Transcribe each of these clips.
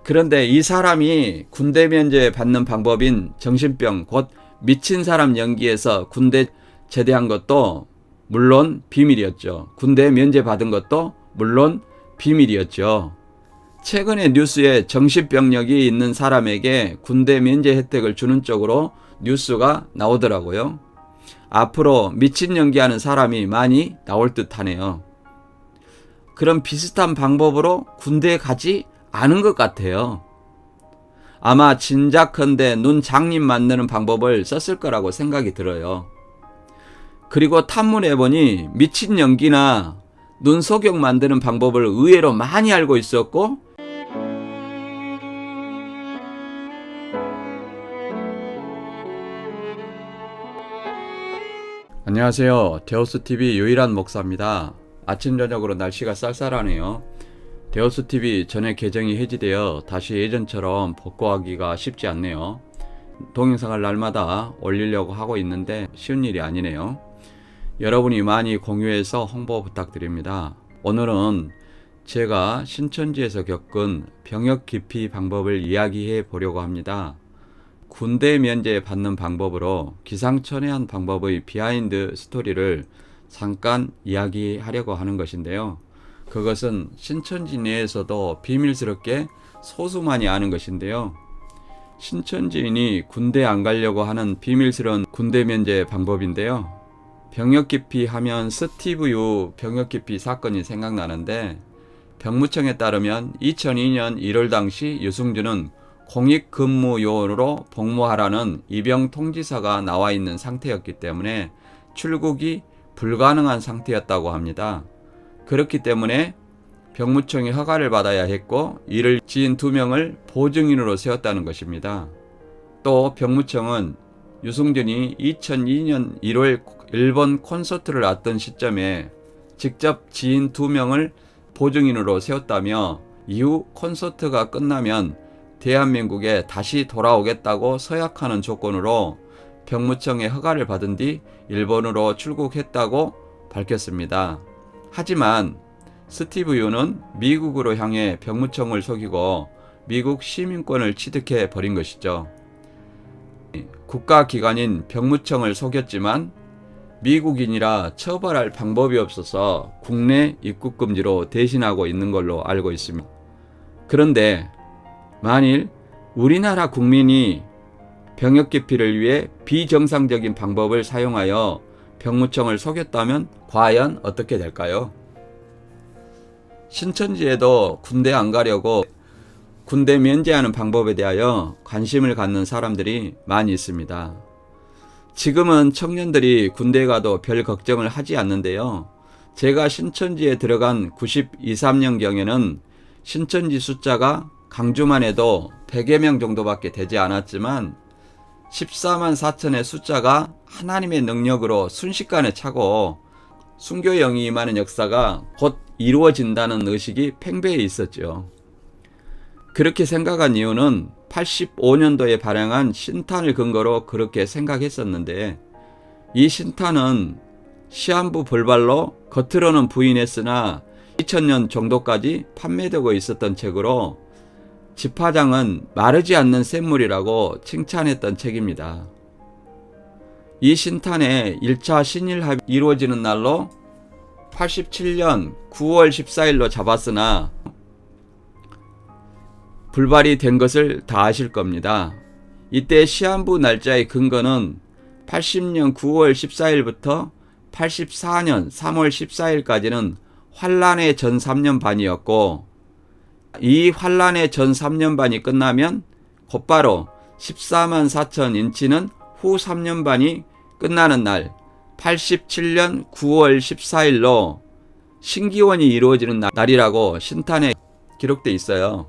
그런데 이 사람이 군대 면제 받는 방법인 정신병, 곧 미친 사람 연기에서 군대 제대한 것도 물론 비밀이었죠. 군대 면제 받은 것도 물론 비밀이었죠. 최근에 뉴스에 정신병력이 있는 사람에게 군대 면제 혜택을 주는 쪽으로 뉴스가 나오더라고요. 앞으로 미친 연기하는 사람이 많이 나올 듯 하네요. 그런 비슷한 방법으로 군대에 가지 않은 것 같아요. 아마 진작컨대 눈 장님 만드는 방법을 썼을 거라고 생각이 들어요. 그리고 탐문해보니 미친 연기나 눈 속역 만드는 방법을 의외로 많이 알고 있었고, 안녕하세요. 데오스TV 유일한 목사입니다. 아침 저녁으로 날씨가 쌀쌀하네요. 데오스TV 전에 계정이 해지되어 다시 예전처럼 복구하기가 쉽지 않네요. 동영상을 날마다 올리려고 하고 있는데 쉬운 일이 아니네요. 여러분이 많이 공유해서 홍보 부탁드립니다. 오늘은 제가 신천지에서 겪은 병역 기피 방법을 이야기해 보려고 합니다. 군대 면제 받는 방법으로 기상천외한 방법의 비하인드 스토리를 잠깐 이야기하려고 하는 것인데요. 그것은 신천지 내에서도 비밀스럽게 소수만이 아는 것인데요. 신천지인이 군대 안 가려고 하는 비밀스러운 군대 면제 방법인데요. 병역 기피 하면 스티브 유 병역 기피 사건이 생각나는데, 병무청에 따르면 2002년 1월 당시 유승준은 공익근무요원으로 복무하라는 입영 통지서가 나와 있는 상태였기 때문에 출국이 불가능한 상태였다고 합니다. 그렇기 때문에 병무청이 허가를 받아야 했고, 이를 지인 2명을 보증인으로 세웠다는 것입니다. 또 병무청은 유승준이 2002년 1월 일본 콘서트를 왔던 시점에 직접 지인 2명을 보증인으로 세웠다며, 이후 콘서트가 끝나면 대한민국에 다시 돌아오겠다고 서약하는 조건으로 병무청의 허가를 받은 뒤 일본으로 출국했다고 밝혔습니다. 하지만 스티브 유는 미국으로 향해 병무청을 속이고 미국 시민권을 취득해 버린 것이죠. 국가기관인 병무청을 속였지만 미국인이라 처벌할 방법이 없어서 국내 입국 금지로 대신하고 있는 걸로 알고 있습니다. 그런데 만일 우리나라 국민이 병역 기피를 위해 비정상적인 방법을 사용하여 병무청을 속였다면 과연 어떻게 될까요? 신천지에도 군대 안 가려고 군대 면제하는 방법에 대하여 관심을 갖는 사람들이 많이 있습니다. 지금은 청년들이 군대에 가도 별 걱정을 하지 않는데요. 제가 신천지에 들어간 92, 3년경에는 신천지 숫자가 강주만 해도 100여 명 정도밖에 되지 않았지만 14만 4천의 숫자가 하나님의 능력으로 순식간에 차고 순교 영이 임하는 역사가 곧 이루어진다는 의식이 팽배해 있었죠. 그렇게 생각한 이유는 85년도에 발행한 신탄을 근거로 그렇게 생각했었는데, 이 신탄은 시한부 불발로 겉으로는 부인했으나 2000년 정도까지 판매되고 있었던 책으로 집화장은 마르지 않는 샘물이라고 칭찬했던 책입니다. 이 신탄의 1차 신일합이 이루어지는 날로 87년 9월 14일로 잡았으나 불발이 된 것을 다 아실 겁니다. 이때 시한부 날짜의 근거는 80년 9월 14일부터 84년 3월 14일까지는 환란의 전 3년 반이었고, 이 환란의 전 3년 반이 끝나면 곧바로 14만 4천 인치는 후 3년 반이 끝나는 날 87년 9월 14일로 신기원이 이루어지는 날이라고 신탄에 기록돼 있어요.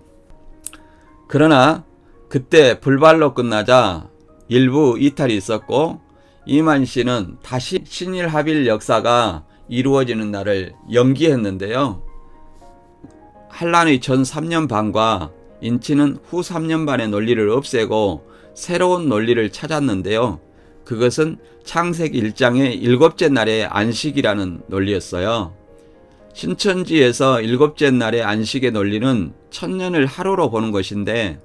그러나 그때 불발로 끝나자 일부 이탈이 있었고, 이만 씨는 다시 신일합일 역사가 이루어지는 날을 연기했는데요. 한란의 전 3년 반과 인치는 후 3년 반의 논리를 없애고 새로운 논리를 찾았는데요. 그것은 창세기 1장의 7째 날의 안식이라는 논리였어요. 신천지에서 일곱째 날의 안식의 논리는 천년을 하루로 보는 것인데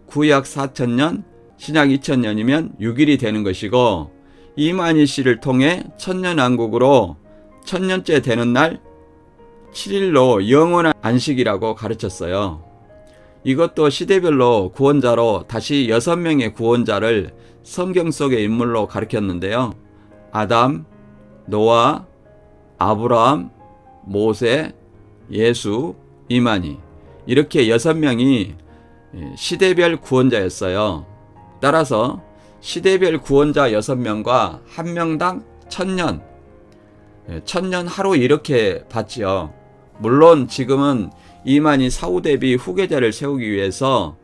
구약 4,000년, 신약 2,000년이면 6일이 되는 것이고 이만희 씨를 통해 천년왕국으로 천년째 되는 날 7일로 영원한 안식이라고 가르쳤어요. 이것도 시대별로 구원자로 다시 6명의 구원자를 성경 속의 인물로 가르쳤는데요. 아담, 노아, 아브라함, 모세, 예수, 이만희 이렇게 6명이 시대별 구원자였어요. 따라서 시대별 구원자 6명과 한 명당 1,000년, 1,000년 하루 이렇게 받지요. 물론 지금은 이만희 사후 대비 후계자를 세우기 위해서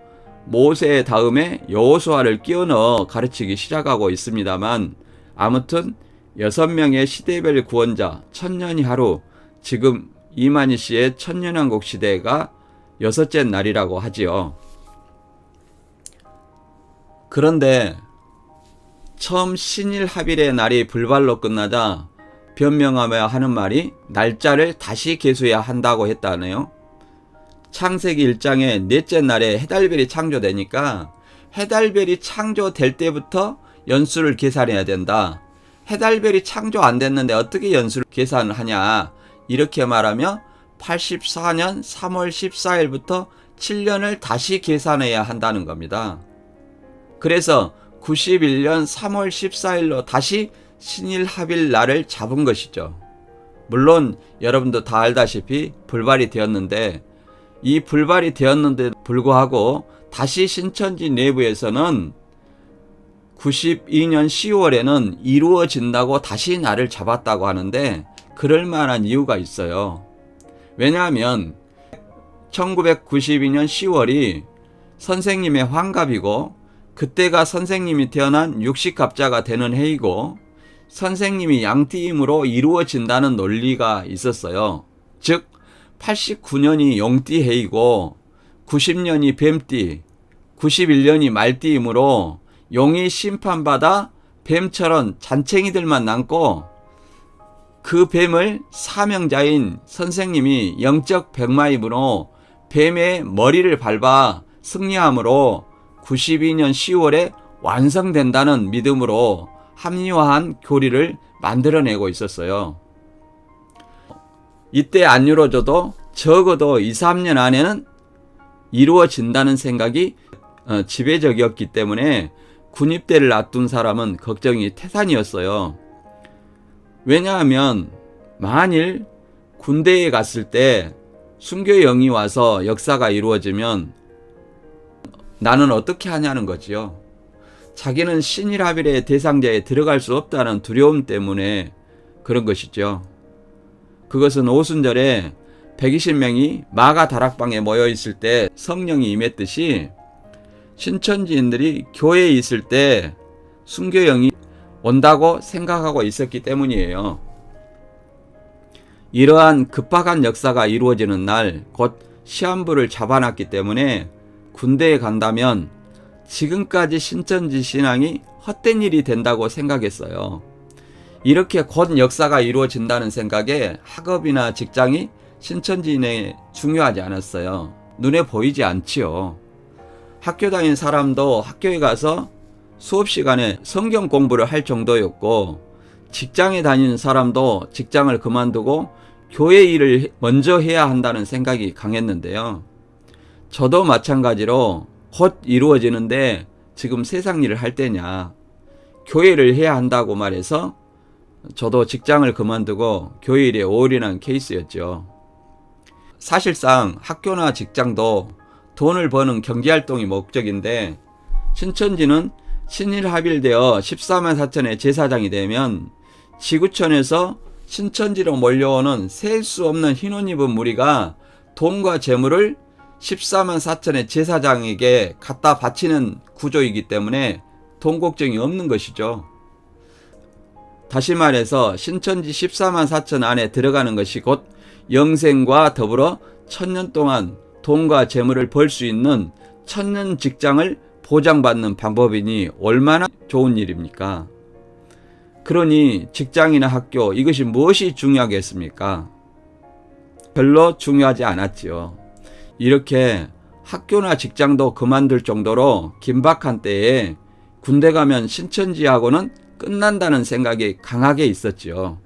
모세 다음에 여호수아를 끼워 넣어 가르치기 시작하고 있습니다만 아무튼 6명의 시대별 구원자 1,000년이 하루, 지금 이만희 씨의 천년왕국 시대가 6째 날이라고 하지요. 그런데 처음 신일합일의 날이 불발로 끝나자 변명하며 하는 말이 날짜를 다시 계수해야 한다고 했다네요. 창세기 1장의 넷째 날에 해달별이 창조되니까 해달별이 창조될 때부터 연수를 계산해야 된다. 해달별이 창조 안 됐는데 어떻게 연수를 계산을 하냐. 이렇게 말하며 84년 3월 14일부터 7년을 다시 계산해야 한다는 겁니다. 그래서 91년 3월 14일로 다시 신일합일 날을 잡은 것이죠. 물론 여러분도 다 알다시피 불발이 되었는데 이 불발이 되었는데 불구하고 다시 신천지 내부에서는 92년 10월에는 이루어진다고 다시 날을 잡았다고 하는데 그럴 만한 이유가 있어요. 왜냐하면 1992년 10월이 선생님의 환갑이고 그때가 선생님이 태어난 육식갑자가 되는 해이고 선생님이 양띠임으로 이루어진다는 논리가 있었어요. 즉 89년이 용띠 해이고 90년이 뱀띠, 91년이 말띠이므로 용이 심판받아 뱀처럼 잔챙이들만 남고 그 뱀을 사명자인 선생님이 영적 백마임으로 뱀의 머리를 밟아 승리함으로 92년 10월에 완성된다는 믿음으로 합리화한 교리를 만들어내고 있었어요. 이때 안 이루어져도 적어도 2, 3년 안에는 이루어진다는 생각이 지배적이었기 때문에 군입대를 앞둔 사람은 걱정이 태산이었어요. 왜냐하면 만일 군대에 갔을 때 순교영이 와서 역사가 이루어지면 나는 어떻게 하냐는 거지요. 자기는 신일합일의 대상자에 들어갈 수 없다는 두려움 때문에 그런 것이죠. 그것은 오순절에 120명이 마가 다락방에 모여 있을 때 성령이 임했듯이 신천지인들이 교회에 있을 때 순교영이 온다고 생각하고 있었기 때문이에요. 이러한 급박한 역사가 이루어지는 날 곧 시한부를 잡아놨기 때문에 군대에 간다면 지금까지 신천지 신앙이 헛된 일이 된다고 생각했어요. 이렇게 곧 역사가 이루어진다는 생각에 학업이나 직장이 신천지인에 중요하지 않았어요. 눈에 보이지 않지요. 학교 다닌 사람도 학교에 가서 수업 시간에 성경 공부를 할 정도였고 직장에 다니는 사람도 직장을 그만두고 교회 일을 먼저 해야 한다는 생각이 강했는데요. 저도 마찬가지로 곧 이루어지는데 지금 세상 일을 할 때냐, 교회를 해야 한다고 말해서 저도 직장을 그만두고 교회 일에 올인한 케이스였죠. 사실상 학교나 직장도 돈을 버는 경제활동이 목적인데 신천지는 신일합일되어 14만 4천의 제사장이 되면 지구촌에서 신천지로 몰려오는 셀 수 없는 흰옷 입은 무리가 돈과 재물을 14만 4천의 제사장에게 갖다 바치는 구조이기 때문에 돈 걱정이 없는 것이죠. 다시 말해서 신천지 14만 4천 안에 들어가는 것이 곧 영생과 더불어 1000년 동안 돈과 재물을 벌 수 있는 천년 직장을 보장받는 방법이니 얼마나 좋은 일입니까? 그러니 직장이나 학교, 이것이 무엇이 중요하겠습니까? 별로 중요하지 않았지요. 이렇게 학교나 직장도 그만둘 정도로 긴박한 때에 군대 가면 신천지하고는 끝난다는 생각이 강하게 있었지요.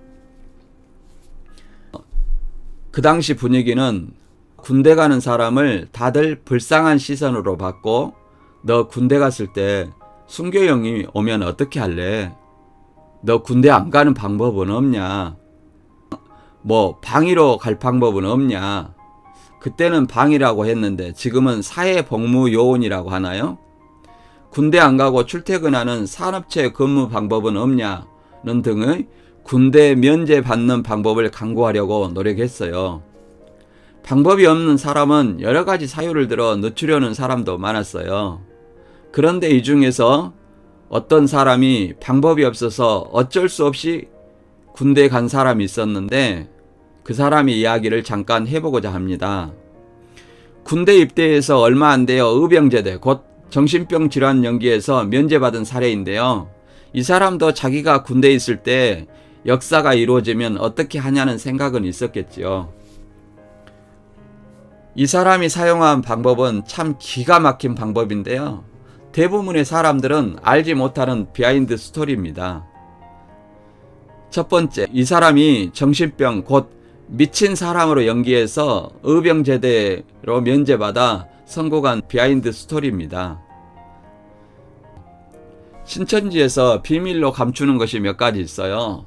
그 당시 분위기는 군대 가는 사람을 다들 불쌍한 시선으로 봤고, 너 군대 갔을 때 순교형이 오면 어떻게 할래? 너 군대 안 가는 방법은 없냐? 뭐 방위로 갈 방법은 없냐? 그때는 방위라고 했는데 지금은 사회복무요원이라고 하나요? 군대 안 가고 출퇴근하는 산업체 근무 방법은 없냐는 등의 군대 면제 받는 방법을 강구하려고 노력했어요. 방법이 없는 사람은 여러 가지 사유를 들어 늦추려는 사람도 많았어요. 그런데 이 중에서 어떤 사람이 방법이 없어서 어쩔 수 없이 군대에 간 사람이 있었는데 그 사람의 이야기를 잠깐 해보고자 합니다. 군대 입대해서 얼마 안 되어 의병제대 곧 정신병 질환 연기에서 면제받은 사례인데요. 이 사람도 자기가 군대에 있을 때 역사가 이루어지면 어떻게 하냐는 생각은 있었겠지요. 이 사람이 사용한 방법은 참 기가 막힌 방법인데요. 대부분의 사람들은 알지 못하는 비하인드 스토리입니다. 첫 번째, 이 사람이 정신병 곧 미친 사람으로 연기해서 의병제대로 면제받아 성공한 비하인드 스토리입니다. 신천지에서 비밀로 감추는 것이 몇 가지 있어요.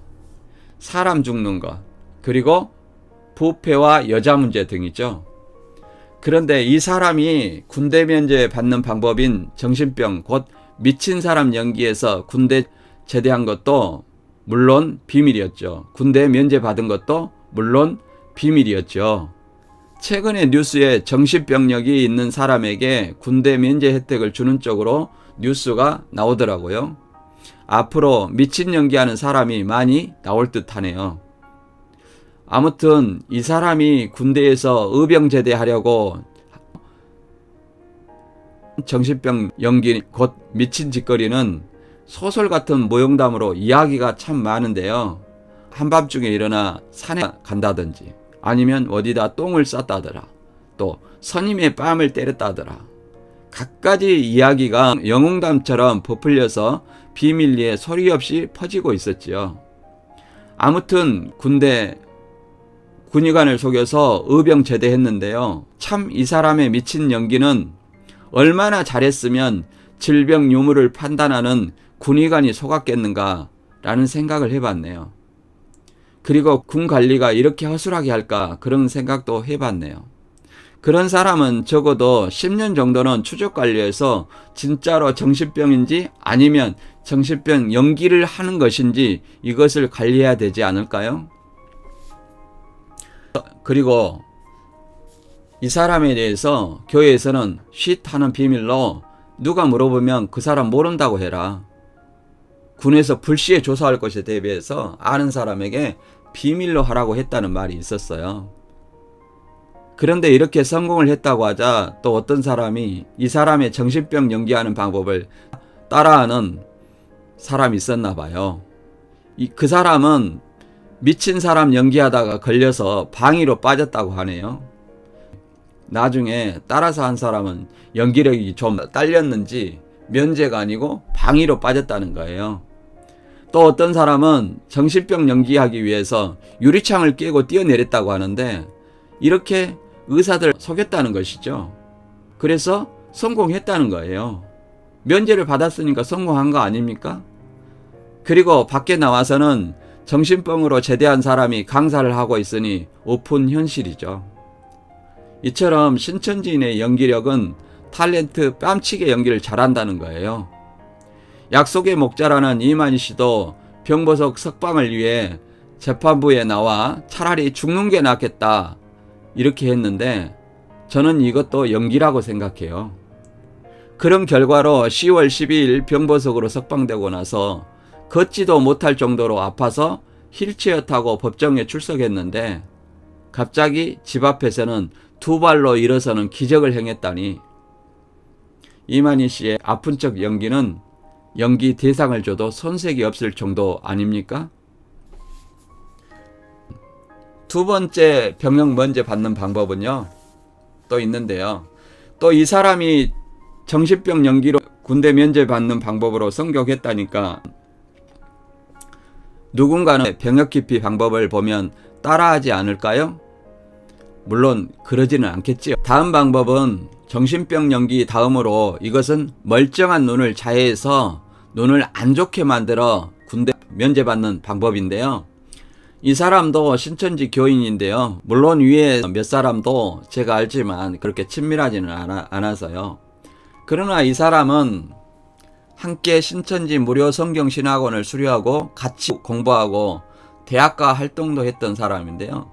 사람 죽는 것, 그리고 부패와 여자 문제 등이죠. 그런데 이 사람이 군대 면제 받는 방법인 정신병 곧 미친 사람 연기해서 군대 제대한 것도 물론 비밀이었죠. 군대 면제 받은 것도 물론 비밀이었죠. 최근에 뉴스에 정신병력이 있는 사람에게 군대 면제 혜택을 주는 쪽으로 뉴스가 나오더라고요. 앞으로 미친 연기하는 사람이 많이 나올 듯 하네요. 아무튼 이 사람이 군대에서 의병제대하려고 정신병 연기 곧 미친 짓거리는 소설 같은 모형담으로 이야기가 참 많은데요. 한밤중에 일어나 산에 간다든지 아니면 어디다 똥을 쌌다더라, 또 선임의 뺨을 때렸다더라, 갖가지 이야기가 영웅담처럼 부풀려서 비밀리에 소리 없이 퍼지고 있었지요. 아무튼 군대 군의관을 속여서 의병 제대했는데요. 참 이 사람의 미친 연기는 얼마나 잘했으면 질병 유무를 판단하는 군의관이 속았겠는가 라는 생각을 해봤네요. 그리고 군 관리가 이렇게 허술하게 할까 그런 생각도 해봤네요. 그런 사람은 적어도 10년 정도는 추적 관리해서 진짜로 정신병인지 아니면 정신병 연기를 하는 것인지 이것을 관리해야 되지 않을까요? 그리고 이 사람에 대해서 교회에서는 쉿하는 비밀로 누가 물어보면 그 사람 모른다고 해라. 군에서 불시에 조사할 것에 대비해서 아는 사람에게 비밀로 하라고 했다는 말이 있었어요. 그런데 이렇게 성공을 했다고 하자 또 어떤 사람이 이 사람의 정신병 연기하는 방법을 따라하는 사람이 있었나 봐요. 그 사람은 미친 사람 연기하다가 걸려서 방위로 빠졌다고 하네요. 나중에 따라서 한 사람은 연기력이 좀 딸렸는지 면제가 아니고 방위로 빠졌다는 거예요. 또 어떤 사람은 정신병 연기하기 위해서 유리창을 깨고 뛰어내렸다고 하는데 이렇게 의사들 속였다는 것이죠. 그래서 성공했다는 거예요. 면제를 받았으니까 성공한 거 아닙니까? 그리고 밖에 나와서는 정신병으로 제대한 사람이 강사를 하고 있으니 오픈 현실이죠. 이처럼 신천지인의 연기력은 탤런트 뺨치게 연기를 잘한다는 거예요. 약속의 목자라는 이만희 씨도 병보석 석방을 위해 재판부에 나와 차라리 죽는 게 낫겠다 이렇게 했는데 저는 이것도 연기라고 생각해요. 그런 결과로 10월 12일 병보석으로 석방되고 나서 걷지도 못할 정도로 아파서 휠체어 타고 법정에 출석했는데 갑자기 집 앞에서는 두 발로 일어서는 기적을 행했다니 이만희 씨의 아픈 척 연기는 연기 대상을 줘도 손색이 없을 정도 아닙니까? 두 번째 병역 면제 받는 방법은요, 또 있는데요. 또 이 사람이 정신병 연기로 군대 면제 받는 방법으로 성격했다니까 누군가는 병역 기피 방법을 보면 따라하지 않을까요? 물론 그러지는 않겠지요. 다음 방법은 정신병 연기 다음으로 이것은 멀쩡한 눈을 자해해서 눈을 안 좋게 만들어 군대 면제받는 방법인데요. 이 사람도 신천지 교인인데요. 물론 위에 몇 사람도 제가 알지만 그렇게 친밀하지는 않아서요. 그러나 이 사람은 함께 신천지 무료 성경신학원을 수료하고 같이 공부하고 대학가 활동도 했던 사람인데요.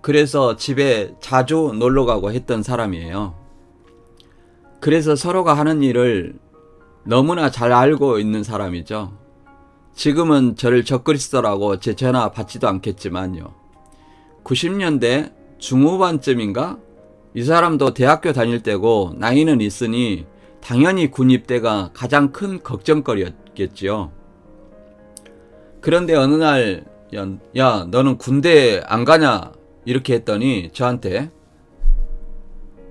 그래서 집에 자주 놀러가고 했던 사람이에요. 그래서 서로가 하는 일을 너무나 잘 알고 있는 사람이죠. 지금은 저를 적그리스도라고 제 전화 받지도 않겠지만요. 90년대 중후반쯤인가? 이 사람도 대학교 다닐 때고 나이는 있으니 당연히 군 입대가 가장 큰 걱정거리였겠지요. 그런데 어느 날 야 너는 군대 안 가냐? 이렇게 했더니 저한테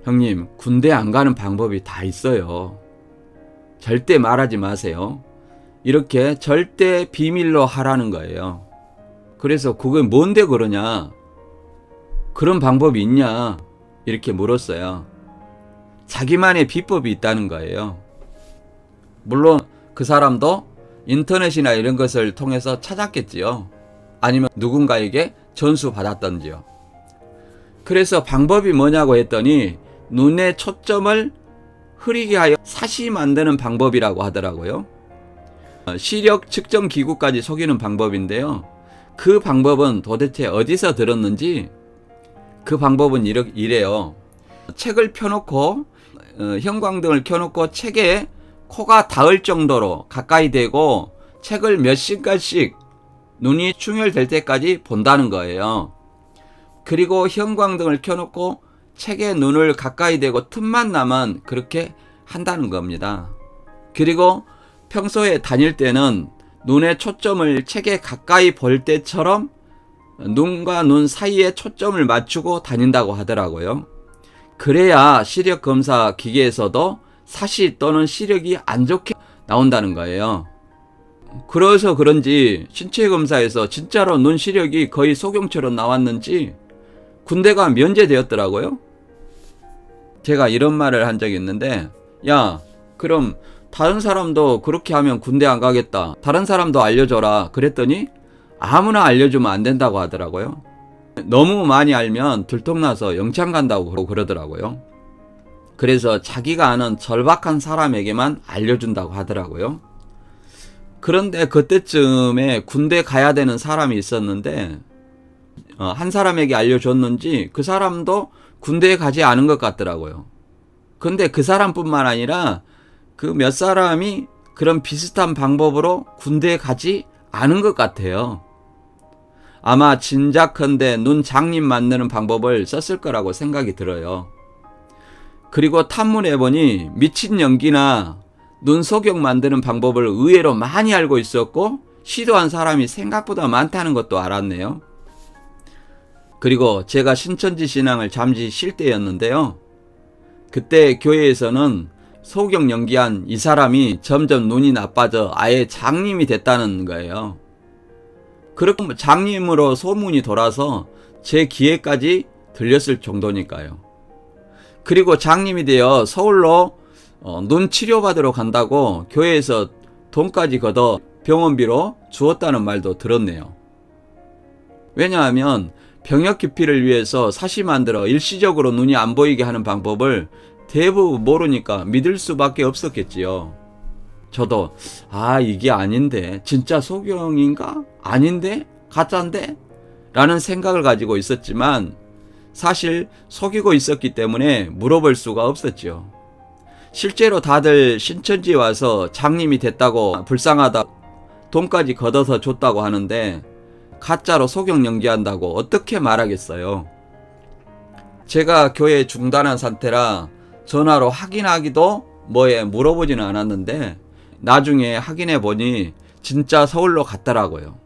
형님 군대 안 가는 방법이 다 있어요. 절대 말하지 마세요. 이렇게 절대 비밀로 하라는 거예요. 그래서 그게 뭔데 그러냐? 그런 방법이 있냐? 이렇게 물었어요. 자기만의 비법이 있다는 거예요. 물론 그 사람도 인터넷이나 이런 것을 통해서 찾았겠지요. 아니면 누군가에게 전수 받았던지요. 그래서 방법이 뭐냐고 했더니 눈의 초점을 흐리게 하여 사시 만드는 방법이라고 하더라고요. 시력 측정 기구까지 속이는 방법인데요. 그 방법은 도대체 어디서 들었는지 그 방법은 이래요. 책을 펴놓고 형광등을 켜놓고 책에 코가 닿을 정도로 가까이 대고 책을 몇 시간씩 눈이 충혈될 때까지 본다는 거예요. 그리고 형광등을 켜놓고 책에 눈을 가까이 대고 틈만 나면 그렇게 한다는 겁니다. 그리고 평소에 다닐 때는 눈의 초점을 책에 가까이 볼 때처럼 눈과 눈 사이에 초점을 맞추고 다닌다고 하더라고요. 그래야 시력 검사 기계에서도 사시 또는 시력이 안 좋게 나온다는 거예요. 그래서 그런지 신체 검사에서 진짜로 눈 시력이 거의 소경처럼 나왔는지 군대가 면제되었더라고요. 제가 이런 말을 한 적이 있는데, 야, 그럼 다른 사람도 그렇게 하면 군대 안 가겠다. 다른 사람도 알려줘라. 그랬더니 아무나 알려주면 안 된다고 하더라고요. 너무 많이 알면 들통나서 영창 간다고 그러더라고요. 그래서 자기가 아는 절박한 사람에게만 알려준다고 하더라고요. 그런데 그때쯤에 군대 가야 되는 사람이 있었는데 한 사람에게 알려줬는지 그 사람도 군대에 가지 않은 것 같더라고요. 근데 그 사람뿐만 아니라 그 몇 사람이 그런 비슷한 방법으로 군대에 가지 않은 것 같아요. 아마 진작컨대 눈 장림 만드는 방법을 썼을 거라고 생각이 들어요. 그리고 탐문해보니 미친 연기나 눈 소경 만드는 방법을 의외로 많이 알고 있었고 시도한 사람이 생각보다 많다는 것도 알았네요. 그리고 제가 신천지 신앙을 잠시 쉴 때였는데요. 그때 교회에서는 소경 연기한 이 사람이 점점 눈이 나빠져 아예 장님이 됐다는 거예요. 그렇게 장님으로 소문이 돌아서 제 귀에까지 들렸을 정도니까요. 그리고 장님이 되어 서울로 눈 치료받으러 간다고 교회에서 돈까지 걷어 병원비로 주었다는 말도 들었네요. 왜냐하면 병역 기피를 위해서 사시 만들어 일시적으로 눈이 안 보이게 하는 방법을 대부분 모르니까 믿을 수밖에 없었겠지요. 저도 이게 아닌데 진짜 소경인가? 아닌데? 가짜인데? 라는 생각을 가지고 있었지만 사실 속이고 있었기 때문에 물어볼 수가 없었죠. 실제로 다들 신천지에 와서 장님이 됐다고 불쌍하다 돈까지 걷어서 줬다고 하는데 가짜로 소경 연기한다고 어떻게 말하겠어요. 제가 교회 중단한 상태라 전화로 확인하기도 물어보지는 않았는데 나중에 확인해 보니 진짜 서울로 갔더라고요.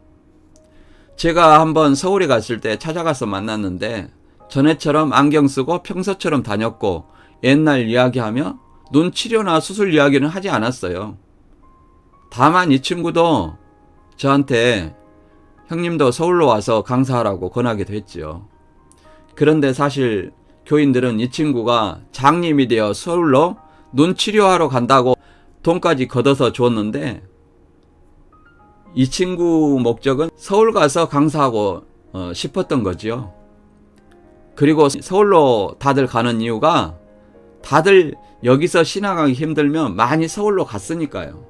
제가 한번 서울에 갔을 때 찾아가서 만났는데 전에처럼 안경 쓰고 평소처럼 다녔고 옛날 이야기하며 눈 치료나 수술 이야기는 하지 않았어요. 다만 이 친구도 저한테 형님도 서울로 와서 강사하라고 권하기도 했지요. 그런데 사실 교인들은 이 친구가 장님이 되어 서울로 눈 치료하러 간다고 돈까지 걷어서 줬는데 이 친구 목적은 서울 가서 강사하고 싶었던 거지요. 그리고 서울로 다들 가는 이유가 다들 여기서 신앙하기 힘들면 많이 서울로 갔으니까요.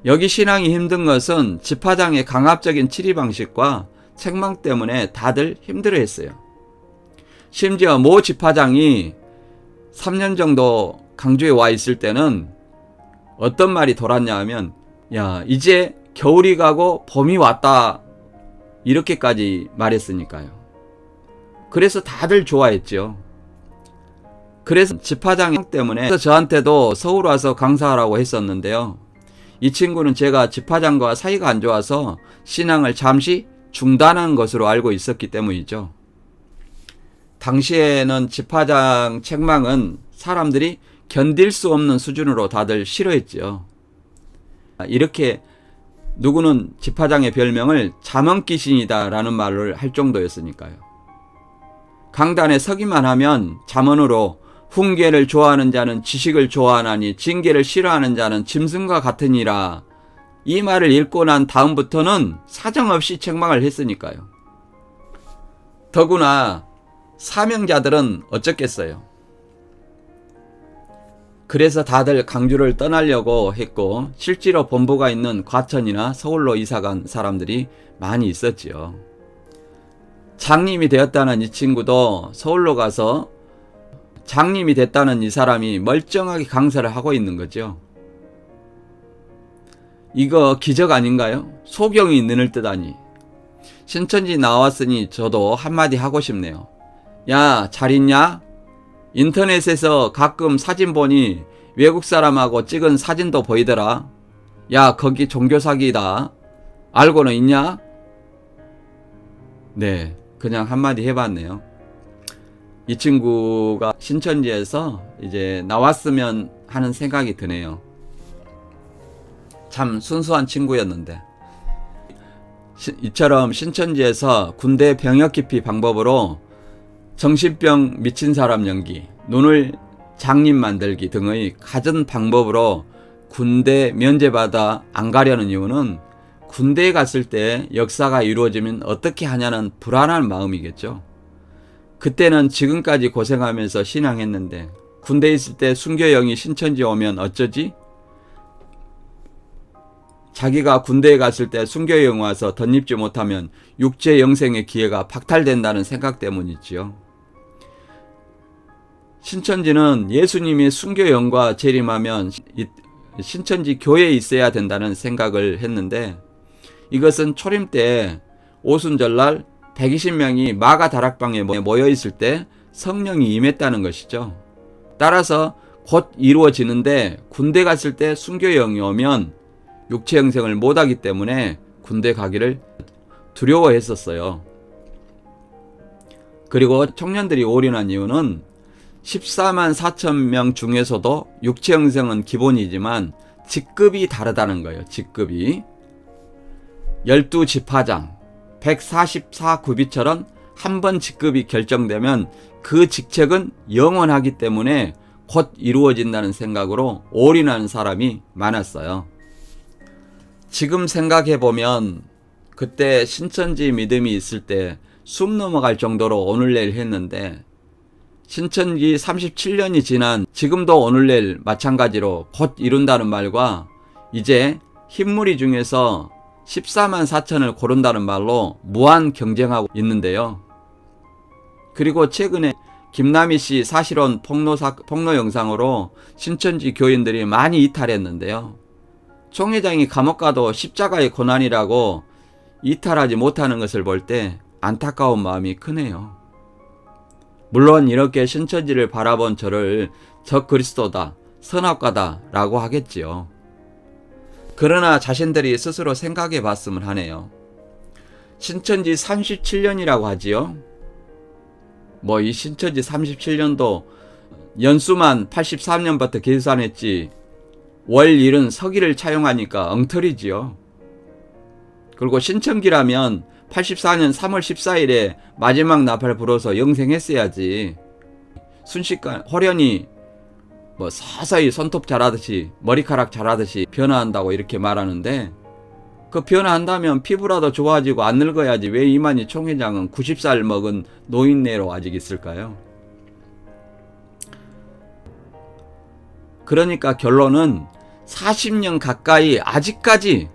여기 신앙이 힘든 것은 집화장의 강압적인 치리 방식과 책망 때문에 다들 힘들어했어요. 심지어 모 집화장이 3년 정도 강주에 와 있을 때는 어떤 말이 돌았냐 하면 야 이제 겨울이 가고 봄이 왔다 이렇게까지 말했으니까요. 그래서 다들 좋아했죠. 그래서 집화장 때문에 저한테도 서울 와서 강사하라고 했었는데요. 이 친구는 제가 집화장과 사이가 안 좋아서 신앙을 잠시 중단한 것으로 알고 있었기 때문이죠. 당시에는 집화장 책망은 사람들이 견딜 수 없는 수준으로 다들 싫어했죠. 이렇게 누구는 집화장의 별명을 잠언귀신이다 라는 말을 할 정도였으니까요. 강단에 서기만 하면 잠언으로 훈계를 좋아하는 자는 지식을 좋아하나니 징계를 싫어하는 자는 짐승과 같으니라 이 말을 읽고 난 다음부터는 사정없이 책망을 했으니까요. 더구나 사명자들은 어쩌겠어요. 그래서 다들 강주를 떠나려고 했고 실제로 본부가 있는 과천이나 서울로 이사간 사람들이 많이 있었지요. 장님이 되었다는 이 친구도 서울로 가서 장님이 됐다는 이 사람이 멀쩡하게 강사를 하고 있는 거죠. 이거 기적 아닌가요? 소경이 느늘 듯하니. 신천지 나왔으니 저도 한마디 하고 싶네요. 야, 잘 있냐? 인터넷에서 가끔 사진 보니 외국 사람하고 찍은 사진도 보이더라. 야, 거기 종교 사기다. 알고는 있냐? 네, 그냥 한마디 해봤네요. 이 친구가 신천지에서 이제 나왔으면 하는 생각이 드네요. 참 순수한 친구였는데. 이처럼 신천지에서 군대 병역 기피 방법으로 정신병 미친 사람 연기, 눈을 장님 만들기 등의 갖은 방법으로 군대 면제받아 안 가려는 이유는 군대에 갔을 때 역사가 이루어지면 어떻게 하냐는 불안한 마음이겠죠. 그때는 지금까지 고생하면서 신앙했는데 군대에 있을 때 순교영이 신천지 오면 어쩌지? 자기가 군대에 갔을 때 순교영 와서 덧입지 못하면 육체 영생의 기회가 박탈된다는 생각 때문이지요. 신천지는 예수님이 순교영과 재림하면 신천지 교회에 있어야 된다는 생각을 했는데 이것은 초림 때 오순절날 120명이 마가 다락방에 모여 있을 때 성령이 임했다는 것이죠. 따라서 곧 이루어지는데 군대 갔을 때 순교영이 오면 육체 영생을 못하기 때문에 군대 가기를 두려워했었어요. 그리고 청년들이 올인한 이유는 14만 4천 명 중에서도 육체 영생은 기본이지만 직급이 다르다는 거예요. 직급이 12지파장 144구비처럼 한 번 직급이 결정되면 그 직책은 영원하기 때문에 곧 이루어진다는 생각으로 올인하는 사람이 많았어요. 지금 생각해보면 그때 신천지 믿음이 있을 때 숨 넘어갈 정도로 오늘 내일 했는데 신천지 37년이 지난 지금도 오늘 내일 마찬가지로 곧 이룬다는 말과 이제 흰무리 중에서 14만 4천을 고른다는 말로 무한 경쟁하고 있는데요. 그리고 최근에 김남희 씨 사실혼 폭로 영상으로 신천지 교인들이 많이 이탈했는데요. 총회장이 감옥 가도 십자가의 고난이라고 이탈하지 못하는 것을 볼 때 안타까운 마음이 크네요. 물론 이렇게 신천지를 바라본 저를 적그리스도다, 선악과다 라고 하겠지요. 그러나 자신들이 스스로 생각해 봤으면 하네요. 신천지 37년이라고 하지요. 뭐 이 신천지 37년도 연수만 83년부터 계산했지 월일은 서기를 차용하니까 엉터리지요. 그리고 신천기라면 84년 3월 14일에 마지막 나팔 불어서 영생했어야지. 순식간 호련히 뭐 서서히 손톱 자라듯이 머리카락 자라듯이 변화한다고 이렇게 말하는데, 그 변화한다면 피부라도 좋아지고 안 늙어야지 왜 이만희 총회장은 90살 먹은 노인네로 아직 있을까요? 그러니까 결론은 40년 가까이 아직까지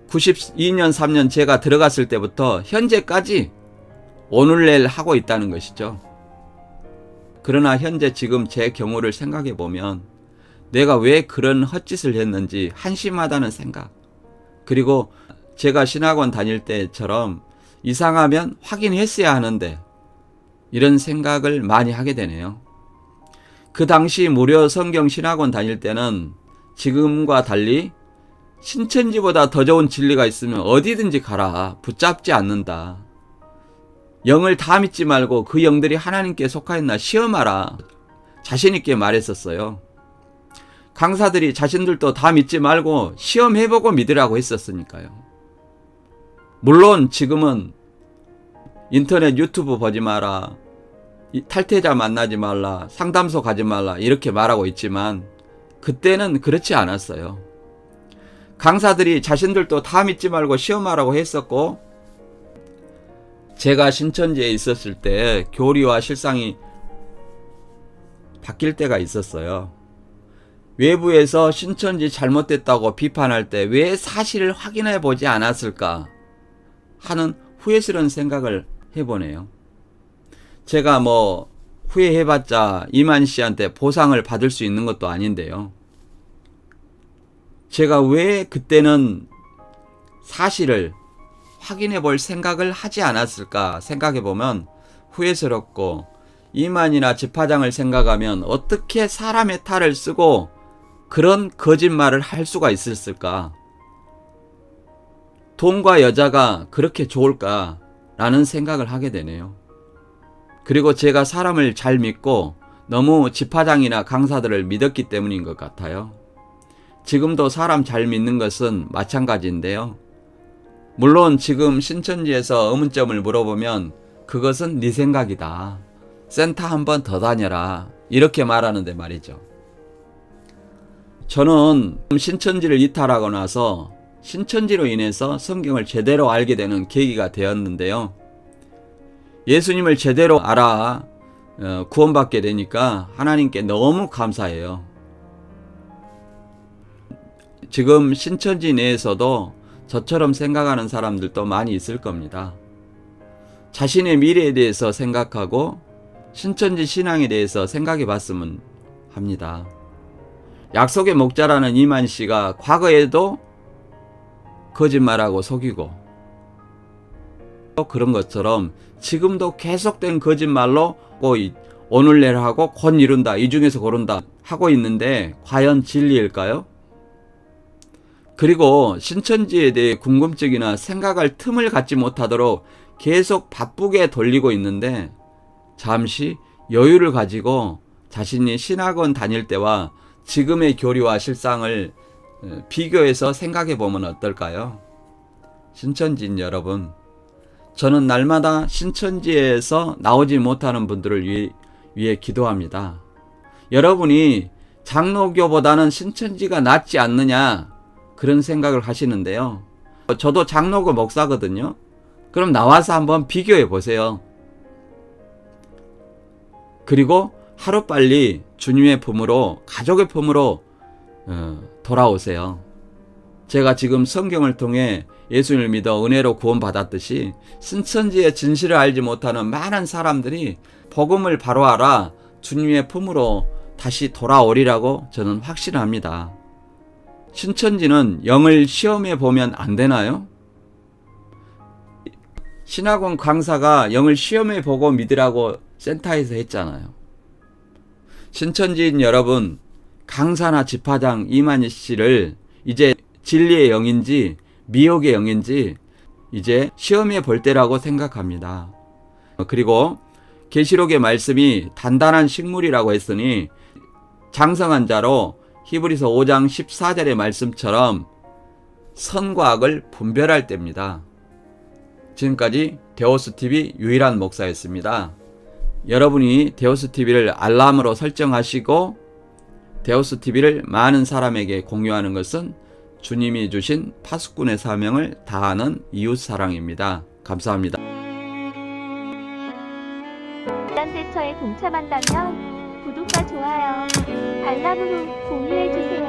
92년 3년 제가 들어갔을 때부터 현재까지 오늘내일 하고 있다는 것이죠. 그러나 현재 지금 제 경우를 생각해 보면 내가 왜 그런 헛짓을 했는지 한심하다는 생각, 그리고 제가 신학원 다닐 때처럼 이상하면 확인했어야 하는데 이런 생각을 많이 하게 되네요. 그 당시 무료 성경 신학원 다닐 때는 지금과 달리 신천지보다 더 좋은 진리가 있으면 어디든지 가라, 붙잡지 않는다. 영을 다 믿지 말고 그 영들이 하나님께 속하였나 시험하라, 자신있게 말했었어요. 강사들이 자신들도 다 믿지 말고 시험해보고 믿으라고 했었으니까요. 물론 지금은 인터넷 유튜브 보지 마라, 탈퇴자 만나지 말라, 상담소 가지 말라 이렇게 말하고 있지만 그때는 그렇지 않았어요. 강사들이 자신들도 다 믿지 말고 시험하라고 했었고, 제가 신천지에 있었을 때 교리와 실상이 바뀔 때가 있었어요. 외부에서 신천지 잘못됐다고 비판할 때 왜 사실을 확인해 보지 않았을까 하는 후회스러운 생각을 해보네요. 제가 뭐 후회해봤자 이만희 씨한테 보상을 받을 수 있는 것도 아닌데요. 제가 왜 그때는 사실을 확인해 볼 생각을 하지 않았을까 생각해 보면 후회스럽고, 이만희나 집화장을 생각하면 어떻게 사람의 탈을 쓰고 그런 거짓말을 할 수가 있었을까? 돈과 여자가 그렇게 좋을까? 라는 생각을 하게 되네요. 그리고 제가 사람을 잘 믿고 너무 집화장이나 강사들을 믿었기 때문인 것 같아요. 지금도 사람 잘 믿는 것은 마찬가지인데요. 물론 지금 신천지에서 의문점을 물어보면 그것은 네 생각이다, 센터 한 번 더 다녀라 이렇게 말하는데 말이죠. 저는 신천지를 이탈하고 나서 신천지로 인해서 성경을 제대로 알게 되는 계기가 되었는데요. 예수님을 제대로 알아 구원받게 되니까 하나님께 너무 감사해요. 지금 신천지 내에서도 저처럼 생각하는 사람들도 많이 있을 겁니다. 자신의 미래에 대해서 생각하고 신천지 신앙에 대해서 생각해 봤으면 합니다. 약속의 목자라는 이만희 씨가 과거에도 거짓말하고 속이고, 또 그런 것처럼 지금도 계속된 거짓말로 오늘 내일 하고 곧 이룬다, 이 중에서 고른다 하고 있는데 과연 진리일까요? 그리고 신천지에 대해 궁금증이나 생각할 틈을 갖지 못하도록 계속 바쁘게 돌리고 있는데, 잠시 여유를 가지고 자신이 신학원 다닐 때와 지금의 교리와 실상을 비교해서 생각해 보면 어떨까요? 신천지인 여러분, 저는 날마다 신천지에서 나오지 못하는 분들을 위해 기도합니다. 여러분이 장로교보다는 신천지가 낫지 않느냐 그런 생각을 하시는데요. 저도 장로교 목사거든요. 그럼 나와서 한번 비교해 보세요. 그리고 하루빨리 주님의 품으로, 가족의 품으로 돌아오세요. 제가 지금 성경을 통해 예수님을 믿어 은혜로 구원받았듯이 신천지의 진실을 알지 못하는 많은 사람들이 복음을 바로 알아 주님의 품으로 다시 돌아오리라고 저는 확신합니다. 신천지는 영을 시험해 보면 안 되나요? 신학원 강사가 영을 시험해 보고 믿으라고 센터에서 했잖아요. 신천지인 여러분, 강사나 집화장 이만희 씨를 이제 진리의 영인지 미혹의 영인지 이제 시험해 볼 때라고 생각합니다. 그리고 계시록의 말씀이 단단한 식물이라고 했으니 장성한 자로 히브리서 5장 14절의 말씀처럼 선과 악을 분별할 때입니다. 지금까지 데오스TV 유일한 목사였습니다. 여러분이 데오스TV를 알람으로 설정하시고 데오스TV를 많은 사람에게 공유하는 것은 주님이 주신 파수꾼의 사명을 다하는 이웃사랑입니다. 감사합니다. 대처에 동참한다면 구독과 좋아요, 알람으로 공유해주세요.